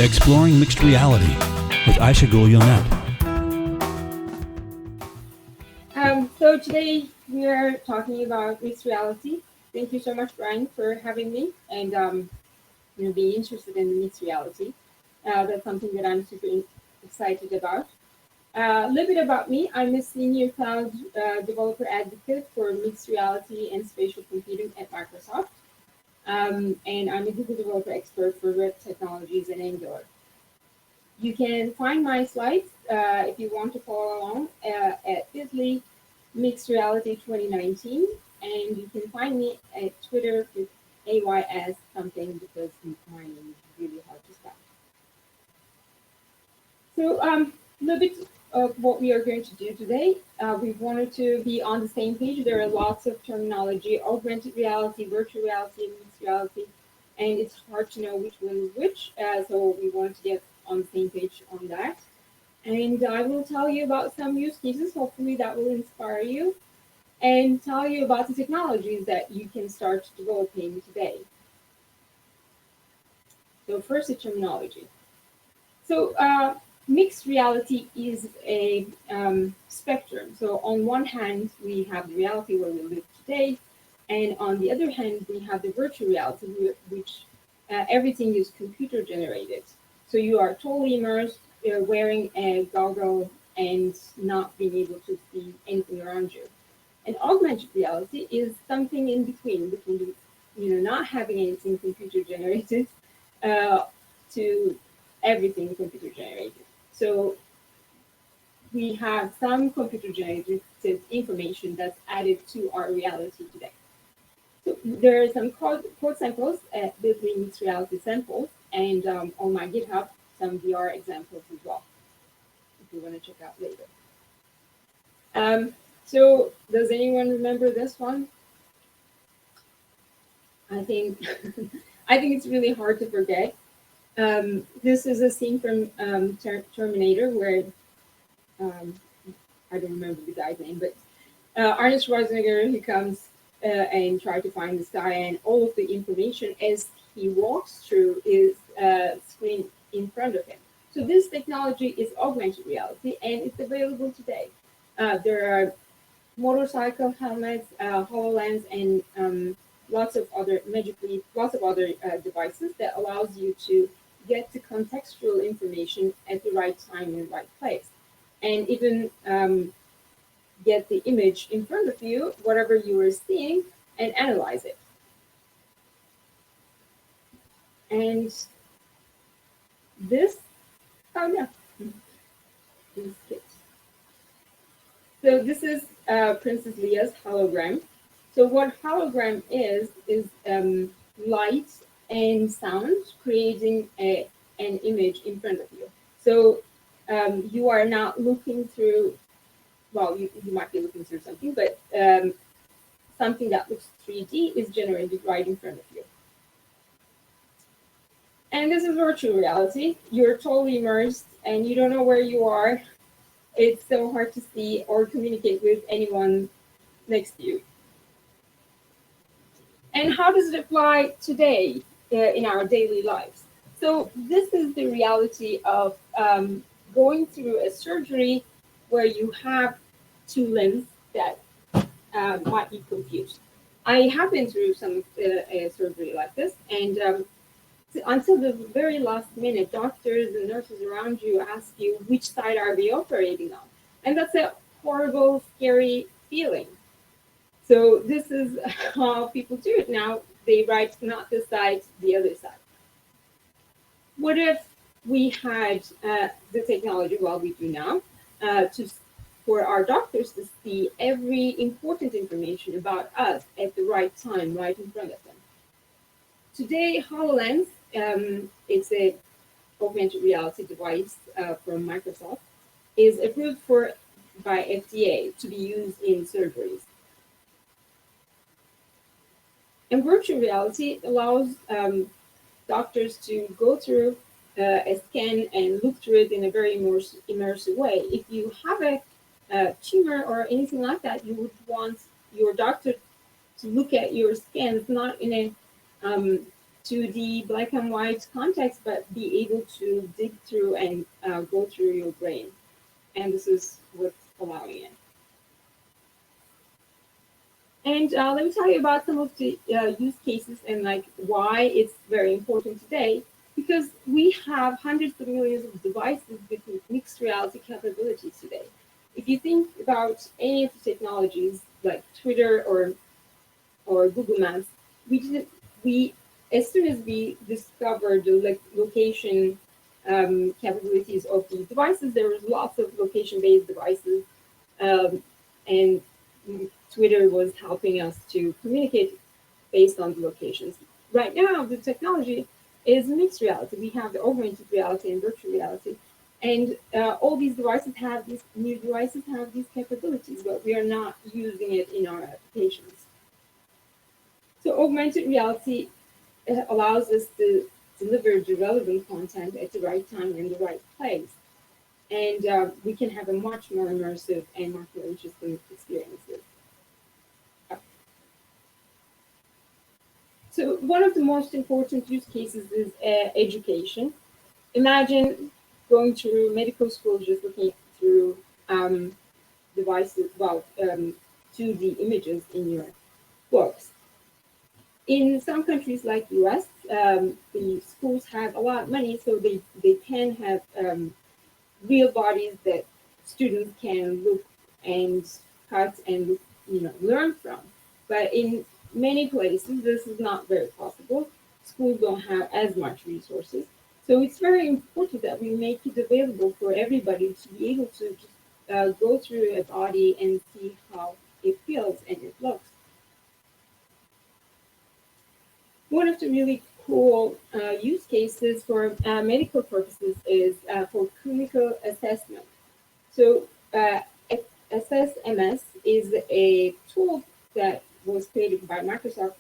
Exploring Mixed Reality with Aysegul Yonet. So today we are talking about mixed reality. Thank you so much, Brian, for having me and being interested in mixed reality. That's something that I'm super excited about. A little bit about me. I'm a senior cloud developer advocate for mixed reality and spatial computing at Microsoft. And I'm a Google developer expert for web technologies and Angular. You can find my slides if you want to follow along at bit.ly Mixed Reality 2019, and you can find me at Twitter with AYS something because my name is really hard to spell. So a little bit of what we are going to do today. We wanted to be on the same page. There are lots of terminology: augmented reality, virtual reality, and mixed reality, and it's hard to know which one is which. So we want to get on the same page on that. And I will tell you about some use cases. Hopefully that will inspire you and tell you about the technologies that you can start developing today. So first, the terminology. So mixed reality is a spectrum. So on one hand, we have the reality where we live today, and on the other hand, we have the virtual reality, which everything is computer generated. So you are totally immersed, wearing a goggle and not being able to see anything around you. And augmented reality is something in between not having anything computer generated uh, to everything computer generated. So we have some computer generated information that's added to our reality today. So there are some code samples at bit.ly Mixed Reality samples, and on my GitHub, some VR examples as well, if you want to check out later. So does anyone remember this one? I think I think it's really hard to forget. This is a scene from Terminator where um, I don't remember the guy's name, but Arnold Schwarzenegger, he comes and tries to find this guy, and all of the information as he walks through is screen in front of him. So this technology is augmented reality, and it's available today. There are motorcycle helmets, HoloLens, and lots of other devices that allows you to get the contextual information at the right time in the right place, and even get the image in front of you, whatever you are seeing, and analyze it. And this, oh no, this kit. So this is Princess Leia's hologram. So what hologram is light and sound creating an image in front of you. So you are not looking through, well, you might be looking through something, but something that looks 3D is generated right in front of you. And this is virtual reality. You're totally immersed and you don't know where you are. It's so hard to see or communicate with anyone next to you. And how does it apply today in our daily lives? So this is the reality of going through a surgery where you have two limbs that might be confused. I have been through some surgery like this, and until the very last minute, doctors and nurses around you ask you which side are we operating on, and that's a horrible, scary feeling. So this is how people do it now. They write not this side, the other side. What if we had the technology, well, we do now, for our doctors to see every important information about us at the right time, right in front of them? Today, HoloLens, it's a augmented reality device from Microsoft, is approved by FDA to be used in surgeries. And virtual reality allows doctors to go through a scan and look through it in a very immersive way. If you have a tumor or anything like that, you would want your doctor to look at your scans not in a 2D black and white context, but be able to dig through and go through your brain. And this is what's allowing it. And let me tell you about some of the use cases and like why it's very important today. Because we have hundreds of millions of devices with mixed reality capabilities today. If you think about any of the technologies like Twitter or Google Maps, we didn't we as soon as we discovered the location capabilities of these devices, there was lots of location-based devices, um, and Twitter was helping us to communicate based on the locations. Right now, the technology is mixed reality. We have the augmented reality and virtual reality, and all these devices have these new devices have these capabilities, but we are not using it in our applications. So augmented reality allows us to deliver the relevant content at the right time and the right place. And we can have a much more immersive and much more interesting experiences. So one of the most important use cases is education. Imagine going through medical school just looking through devices, 2D images in your books. In some countries like US, the schools have a lot of money, so they can have real bodies that students can look and cut and learn from. But in many places, this is not very possible. Schools don't have as much resources. So it's very important that we make it available for everybody to be able to just go through a body and see how it feels and it looks. One of the really cool use cases for medical purposes is for clinical assessment. So SSMS is a tool that was created by Microsoft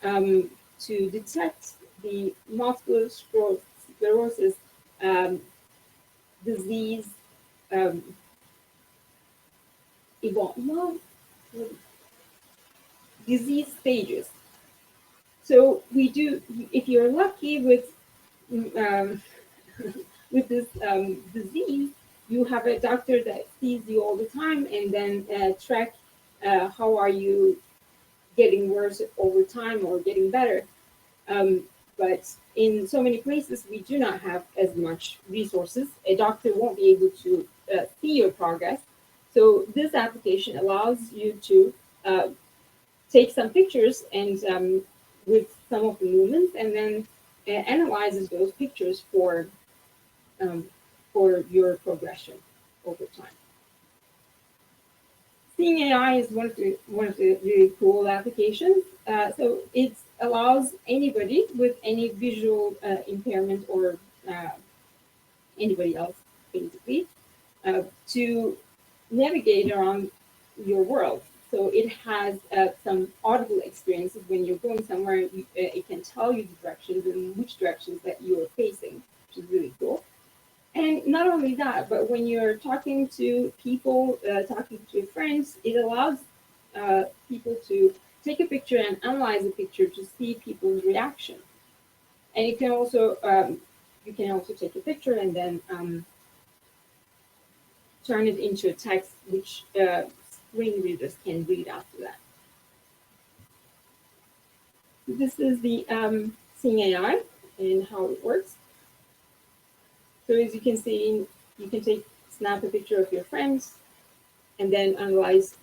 to detect the multiple sclerosis um, disease um, no, disease stages. So we do, if you're lucky um, with this disease, you have a doctor that sees you all the time and then track how are you getting worse over time or getting better. Um, but in so many places, we do not have as much resources. A doctor won't be able to see your progress. So this application allows you to uh, take some pictures and with some of the movements, and then analyzes those pictures um, for your progression over time. Seeing AI is one of the really cool applications. So it allows anybody with any visual impairment or uh, anybody else basically to navigate around your world. So it has some audible experiences when you're going somewhere. It can tell you the directions and which directions that you are facing, which is really cool. And not only that, but when you're talking to people, talking to your friends, it allows people to take a picture and analyze the picture to see people's reaction. And you can also take a picture and then turn it into a text which screen readers can read after that. This is the Seeing AI and how it works. So as you can see, you can snap a picture of your friends and then analyze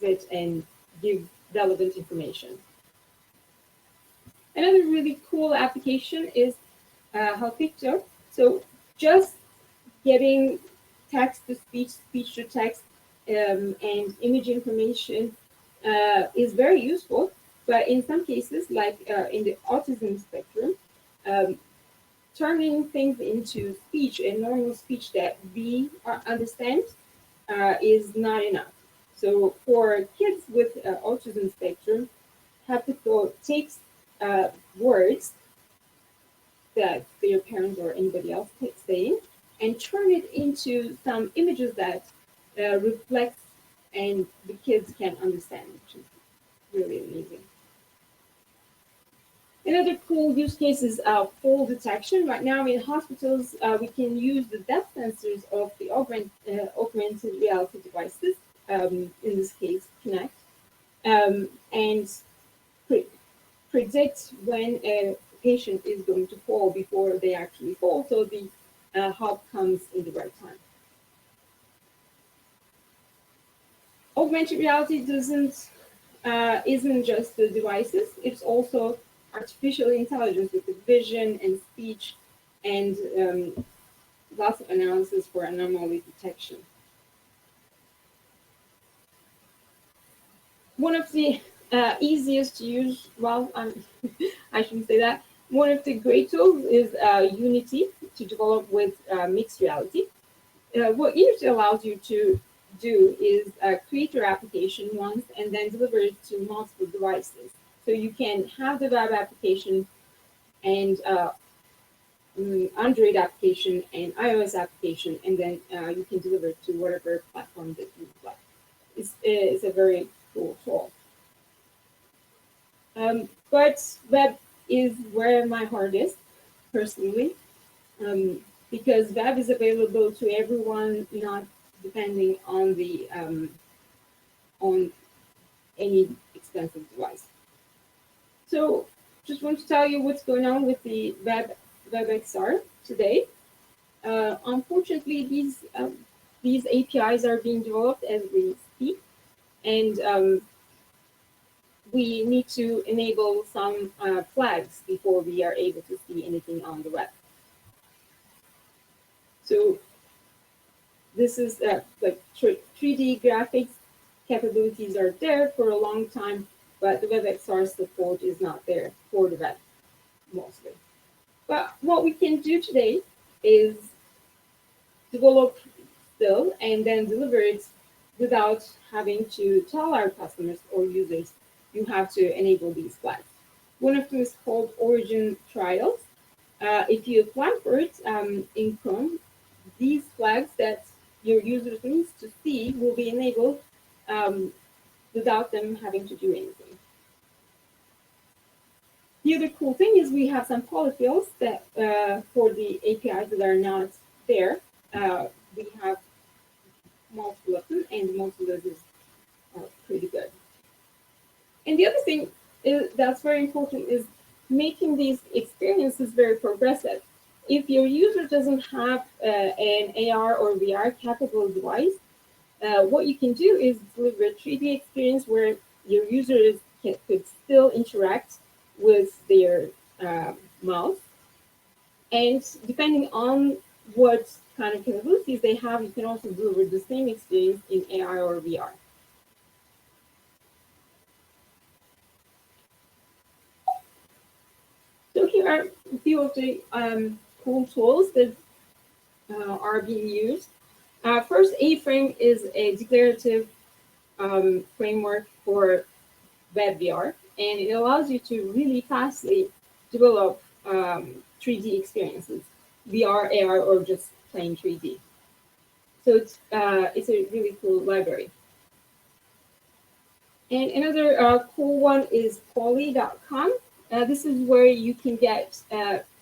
it and give relevant information. Another really cool application is Help Picture. So just getting text to speech, speech to text, and image information is very useful. But in some cases, like in the autism spectrum, um, turning things into speech and normal speech that we understand is not enough. So for kids with autism spectrum, Haptico takes words that their parents or anybody else is saying and turn it into some images that reflect and the kids can understand, which is really amazing. Another cool use case is fall detection. Right now in hospitals, we can use the depth sensors of the augmented reality devices, in this case, Connect, and pre- predict when a patient is going to fall before they actually fall, so the help comes in the right time. Augmented reality doesn't isn't just the devices; it's also artificial intelligence with the vision and speech and lots of analysis for anomaly detection. One of the easiest to use, well, I shouldn't say that. One of the great tools is Unity to develop with mixed reality. What Unity allows you to do is create your application once and then deliver it to multiple devices. So you can have the web application and Android application and iOS application, and then you can deliver it to whatever platform that you like. It's a very cool tool. But web is where my heart is, personally, because web is available to everyone, not depending on any expensive device. So, just want to tell you what's going on with the WebXR today. Unfortunately, these APIs are being developed as we speak, and we need to enable some flags before we are able to see anything on the web. So this is like 3D graphics capabilities are there for a long time, but the WebXR support is not there for the web mostly. But what we can do today is develop still and then deliver it without having to tell our customers or users you have to enable these flags. One of them is called Origin Trials. If you apply for it in Chrome, these flags that your users needs to see will be enabled um, without them having to do anything. The other cool thing is we have some polyfills that for the APIs that are not there. We have multiple of them, and most of those is pretty good. And the other thing that's very important is making these experiences very progressive. If your user doesn't have an AR or VR capable device, what you can do is deliver a 3D experience where your users could still interact with their mouse. And depending on what kind of capabilities they have, you can also deliver the same experience in AR or VR. So here are a few of the cool tools that are being used. First, A-Frame is a declarative framework for WebVR, and it allows you to really fastly develop 3D experiences, VR, AR, or just plain 3D. So it's a really cool library. And another cool one is poly.com. This is where you can get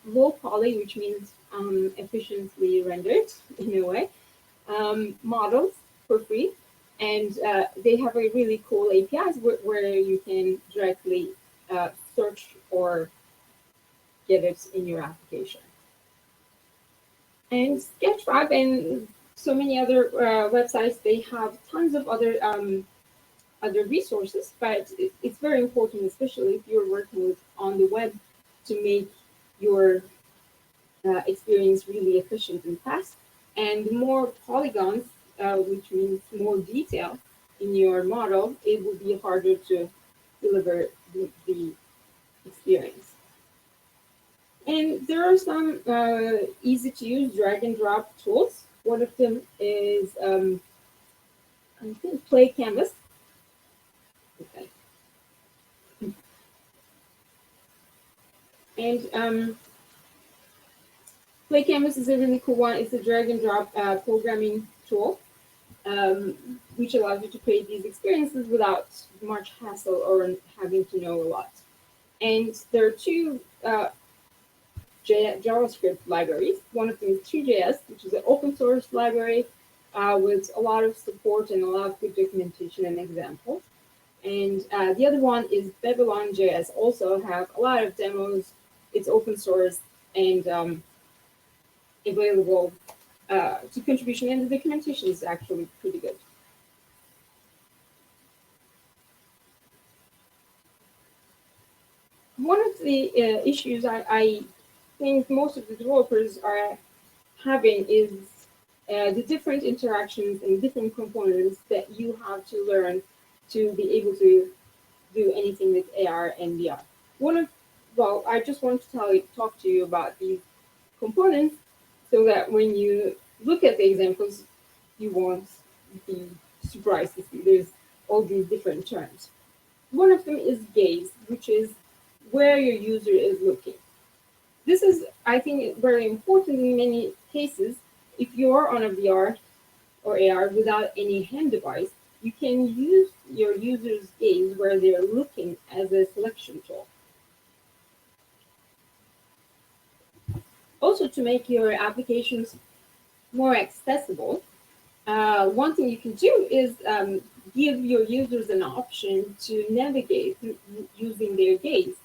low poly, which means efficiently rendered in a way, models for free. And they have a really cool APIs where you can directly search or get it in your application. And Sketchfab and so many other websites, they have tons of other resources, but it's very important, especially if you're working with on the web, to make your experience really efficient and fast. And the more polygons, which means more detail in your model, it will be harder to deliver the experience. And there are some easy to use drag and drop tools. One of them is, I think, Play Canvas. Okay. And Play Canvas is a really cool one. It's a drag and drop programming tool, which allows you to create these experiences without much hassle or having to know a lot. And there are two JavaScript libraries. One of them is 2JS, which is an open source library with a lot of support and a lot of good documentation and examples. And the other one is Babylon.js, also have a lot of demos. It's open source and available to contribution, and the documentation is actually pretty good. One of the issues I think most of the developers are having is the different interactions and different components that you have to learn to be able to do anything with AR and VR. One of well, I just want to talk to you about these components so that when you look at the examples, you won't be surprised to see there's all these different terms. One of them is gaze, which is where your user is looking. This is, I think, very important in many cases. If you're on a VR or AR without any hand device, you can use your user's gaze where they're looking as a selection tool. Also, to make your applications more accessible, one thing you can do is give your users an option to navigate using their gaze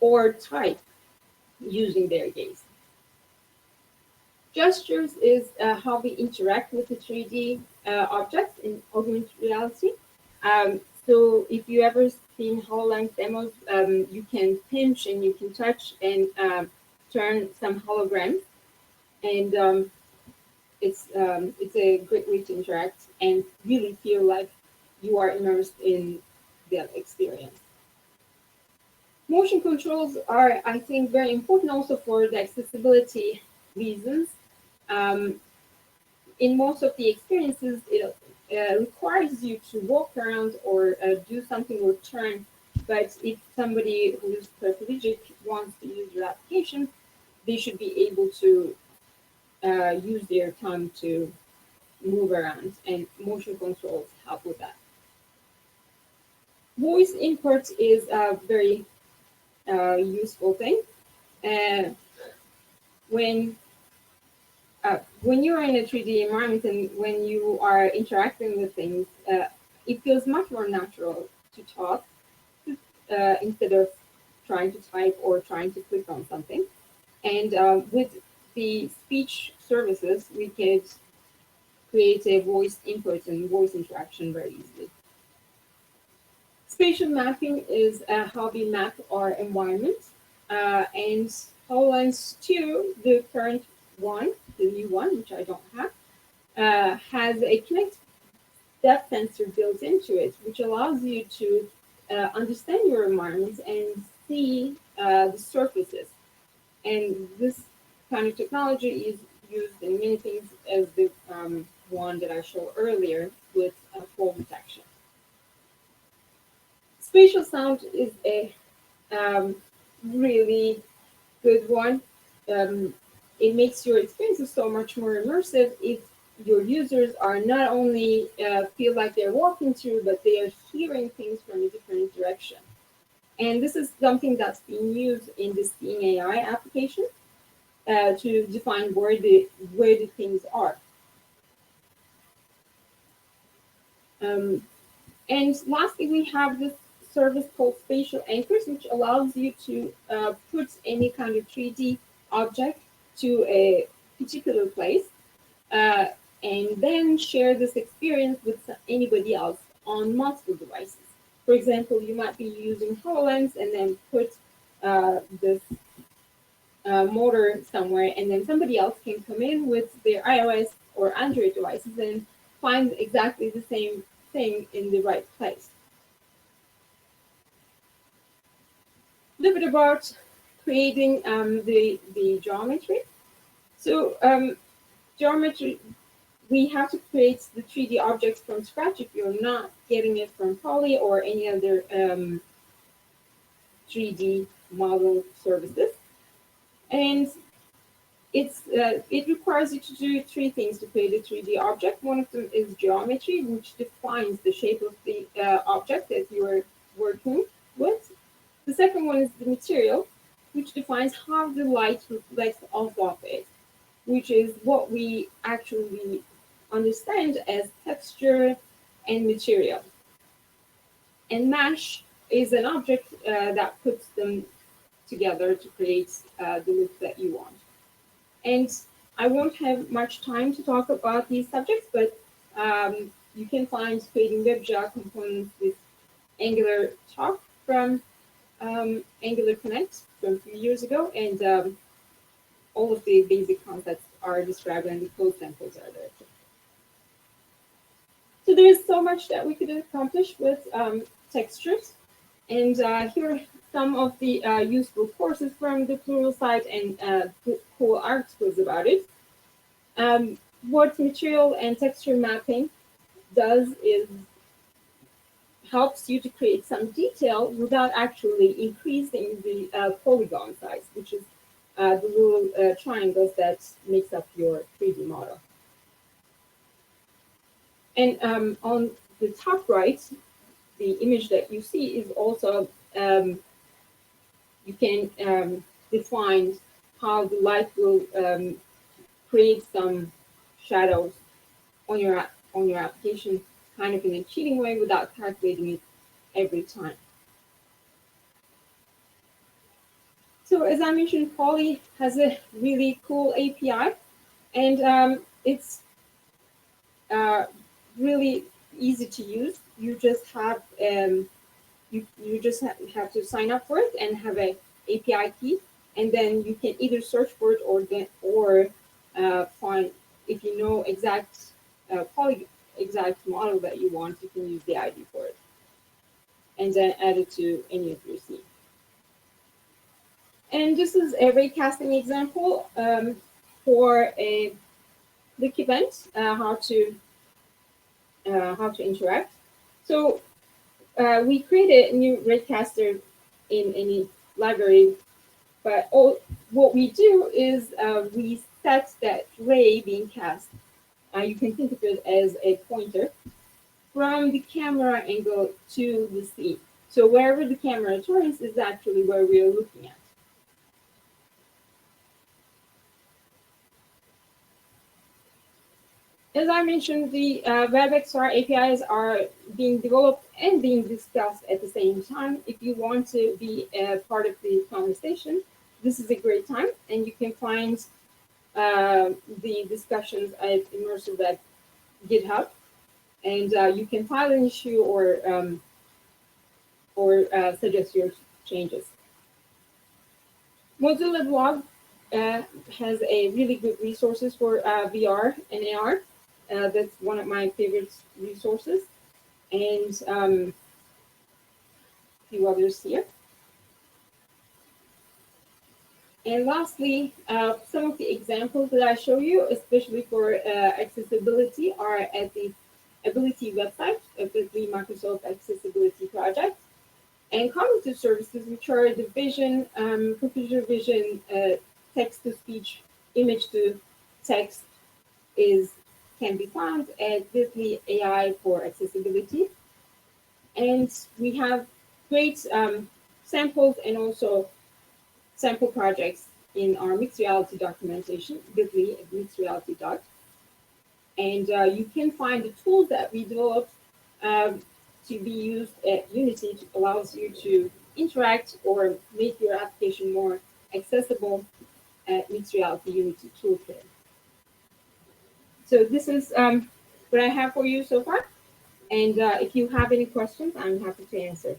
or type using their gaze. Gestures is how we interact with the 3D objects in augmented reality. So if you ever seen HoloLens demos, you can pinch and you can touch and turn some holograms, and it's a great way to interact and really feel like you are immersed in the experience. Motion controls are, I think, very important also for the accessibility reasons. Um, in most of the experiences, it requires you to walk around or do something or turn. But if somebody who is paraplegic wants to use your application, they should be able to use their tongue to move around, and motion controls help with that. Voice input is a very useful thing. Uh, when when you're in a 3D environment and when you are interacting with things, it feels much more natural to talk instead of trying to type or trying to click on something. And with the speech services, we could create a voice input and voice interaction very easily. Spatial mapping is how we map our environment. And HoloLens 2, the current one, the new one, which I don't have, has a Kinect depth sensor built into it, which allows you to understand your environment and see the surfaces. And this kind of technology is used in many things, as the one that I showed earlier with fall detection. Spatial sound is a really good one. Um, it makes your experiences so much more immersive if your users are not only feel like they're walking through, but they are hearing things from a different direction. And this is something that's being used in the Seeing AI application to define where the things are. Um, and lastly, we have this service called Spatial Anchors, which allows you to put any kind of 3D object to a particular place uh, and then share this experience with anybody else on multiple devices. For example, you might be using HoloLens and then put this motor somewhere, and then somebody else can come in with their iOS or Android devices and find exactly the same thing in the right place. A little bit about creating the geometry. So geometry, we have to create the 3D objects from scratch if you're not getting it from Poly or any other 3D model services. And it requires you to do three things to create a 3D object. One of them is geometry, which defines the shape of the object that you are working with. The second one is the material, which defines how the light reflects off of it, which is what we actually understand as texture and material. And mesh is an object that puts them together to create the look that you want. And I won't have much time to talk about these subjects, but you can find creating WebGL components with Angular talk from Angular Connect from a few years ago, and all of the basic concepts are described and the code samples are there. So there is so much that we could accomplish with textures, and here are some of the useful courses from the Plural site and cool articles about it. What material and texture mapping does is helps you to create some detail without actually increasing the polygon size, which is the little triangles that makes up your 3D model. And on the top right, the image that you see is also, you can define how the light will create some shadows on your application, kind of in a cheating way without calculating it every time. So as I mentioned, Poly has a really cool API, and it's really easy to use. You just have you just have to sign up for it and have a API key, and then you can either search for it or find, if you know exact Poly exact model that you want, you can use the ID for it, and then add it to any of your scenes. And this is a raycasting example for a click event, how to interact. So we created a new raycaster in any library, but what we do is we set that ray being cast. You can think of it as a pointer from the camera angle to the scene. So wherever the camera turns is actually where we are looking at. As I mentioned, the WebXR APIs are being developed and being discussed at the same time. If you want to be a part of the conversation, this is a great time, and you can find the discussions at Immersive at GitHub, and you can file an issue or suggest your changes. Mozilla Blog has a really good resources for VR and AR. That's one of my favorite resources, and a few others here. And lastly, some of the examples that I show you, especially for accessibility, are at the Ability website of the Microsoft Accessibility Project, and cognitive services, which are the vision, computer vision, text-to-speech, image-to-text, can be found at Bitly AI for accessibility. And we have great samples and also sample projects in our mixed reality documentation, Bitly at mixedreality.org. And you can find the tools that we developed to be used at Unity, to allows you to interact or make your application more accessible at Mixed Reality Unity Toolkit. So this is what I have for you so far. And if you have any questions, I'm happy to answer.